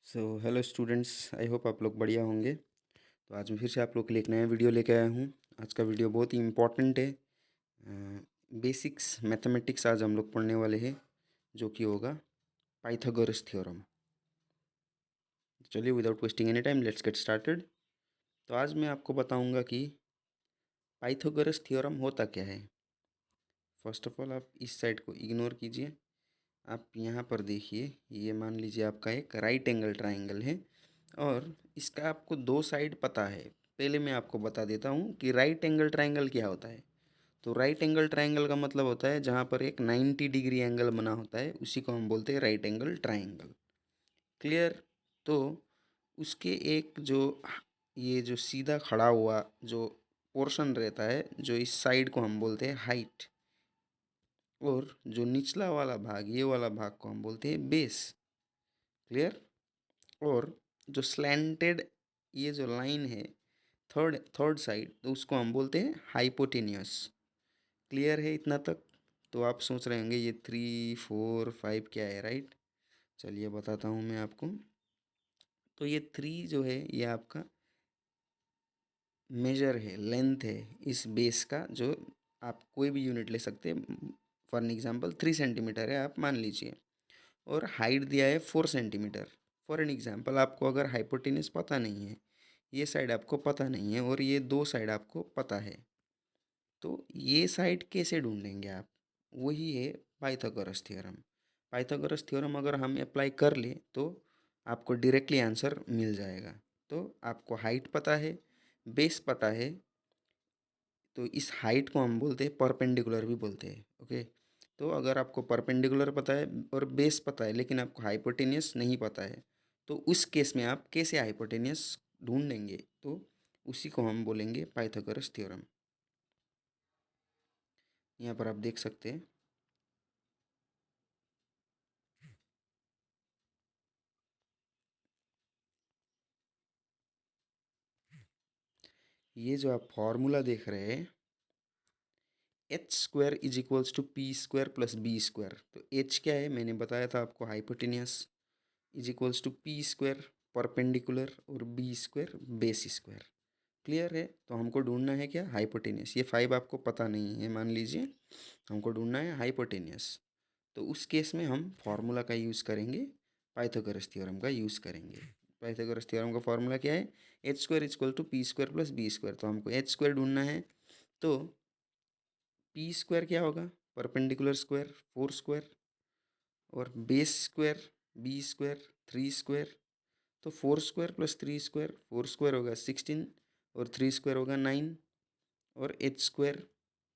So hello students, I hope आप लोग बढ़िया होंगे। तो आज मैं फिर से आप लोग के लिए एक नया वीडियो लेके आया हूँ। आज का वीडियो बहुत ही इम्पोर्टेंट है। बेसिक्स मैथमेटिक्स आज हम लोग पढ़ने वाले हैं, जो कि होगा पाइथागोरस थ्योरम। चलिए without wasting any time let's get started. तो आज मैं आपको बताऊंगा कि पाइथागोरस थ्योरम होता क्या है। फर्स्ट ऑफ ऑल आप इस साइड को इग्नोर कीजिए। आप यहाँ पर देखिए, ये मान लीजिए आपका एक राइट एंगल ट्राइंगल है और इसका आपको दो साइड पता है। पहले मैं आपको बता देता हूँ कि राइट एंगल ट्राइंगल क्या होता है। तो राइट एंगल ट्राइंगल का मतलब होता है जहाँ पर एक 90 डिग्री एंगल बना होता है, उसी को हम बोलते हैं राइट एंगल ट्राइंगल। क्लियर। तो उसके एक जो ये जो सीधा खड़ा हुआ जो पोर्शन रहता है, जो इस साइड को हम बोलते हैं हाइट, और जो निचला वाला भाग, ये वाला भाग को हम बोलते हैं बेस। क्लियर। और जो स्लैंटेड ये जो लाइन है थर्ड थर्ड साइड, तो उसको हम बोलते हैं हाइपोटेन्यूस। क्लियर है इतना तक। तो आप सोच रहे होंगे ये 3 4 5 क्या है, राइट। चलिए बताता हूँ मैं आपको। तो ये 3 जो है ये आपका मेजर है, लेंथ है इस बेस का, जो आप कोई भी यूनिट ले सकते हैं। फॉर एन एग्जांपल 3 सेंटीमीटर है, आप मान लीजिए। और हाइट दिया है 4 सेंटीमीटर। फॉर एन एग्जांपल आपको अगर हाइपोटेनस पता नहीं है, ये साइड आपको पता नहीं है और ये दो साइड आपको पता है, तो ये साइड कैसे ढूंढेंगे आप। वही है पाइथागोरस थ्योरम। पाइथागोरस थ्योरम अगर हम अप्लाई कर ले तो आपको डायरेक्टली आंसर मिल जाएगा। तो आपको हाइट पता है, बेस पता है, तो इस हाइट को हम बोलते हैं परपेंडिकुलर भी बोलते हैं। ओके। तो अगर आपको परपेंडिकुलर पता है और बेस पता है लेकिन आपको हाइपोटेनियस नहीं पता है, तो उस केस में आप कैसे हाइपोटेनियस ढूंढेंगे, तो उसी को हम बोलेंगे पाइथागोरस थ्योरम। यहाँ पर आप देख सकते हैं, ये जो आप फॉर्मूला देख रहे हैं, H square is equals to P square plus B square. तो एच क्या है, मैंने बताया था आपको, hypotenuse, is equals to P square perpendicular और B square base square. Clear है। तो हमको ढूंढना है क्या, हाइपोटेनियस। ये 5 आपको पता नहीं है मान लीजिए, हमको ढूंढना है हाइपोटेनियस। तो उस केस में हम फॉर्मूला का यूज़ करेंगे, पाइथागोरस थ्योरम का यूज़ करेंगे। पाइथागोरस थ्योरम का फॉर्मूला क्या है, H square is equal to P square plus B square. तो हमको एच स्क्वायर ढूंढना है, तो पी स्क्वायर क्या होगा, परपेंडिकुलर स्क्वायर 4 स्क्वायर, और base square B square 3 square. तो 4 स्क्वायर प्लस 3 स्क्वायर, 4 स्क्वायर होगा 16 और 3 स्क्वायर होगा 9, और एच स्क्वायर।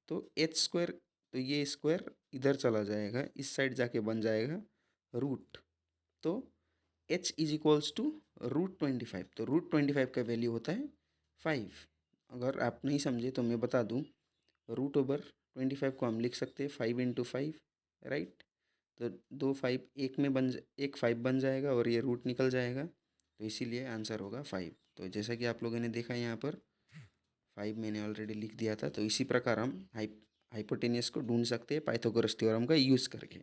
तो एच स्क्वायर, तो ये स्क्वायर इधर चला जाएगा, इस साइड जाके बन जाएगा रूट। तो एच इज इक्वल्स टू √25। तो √25 का वैल्यू होता है 5। अगर आप नहीं समझे तो मैं बता दूं, √25 को हम लिख सकते हैं 5 × 5, राइट। तो दो 5 एक में एक 5 बन जाएगा और ये रूट निकल जाएगा, तो इसीलिए आंसर होगा 5। तो जैसा कि आप लोगों ने देखा यहाँ पर 5 मैंने ऑलरेडी लिख दिया था। तो इसी प्रकार हम हाइपोटेनियस को ढूंढ सकते हैं पाइथागोरस थ्योरम का यूज़ करके।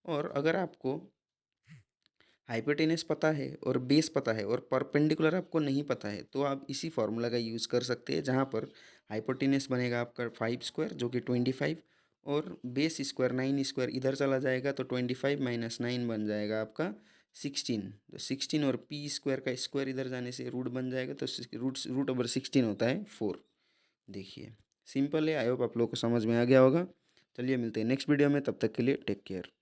और अगर आपको हाइपोटेनस पता है और बेस पता है और परपेंडिकुलर आपको नहीं पता है, तो आप इसी फार्मूला का यूज़ कर सकते हैं, जहाँ पर हाइपोटेनस बनेगा आपका 5 स्क्वायर जो कि 25, और बेस स्क्वायर 9 स्क्वायर इधर चला जाएगा, तो 25 माइनस 9 बन जाएगा आपका 16। तो 16 और पी स्क्वायर का स्क्वायर इधर जाने से रूट बन जाएगा, तो √16 होता है 4। देखिए सिंपल है। आई होप आप लोग को समझ में आ गया होगा। चलिए मिलते हैं नेक्स्ट वीडियो में, तब तक के लिए टेक केयर।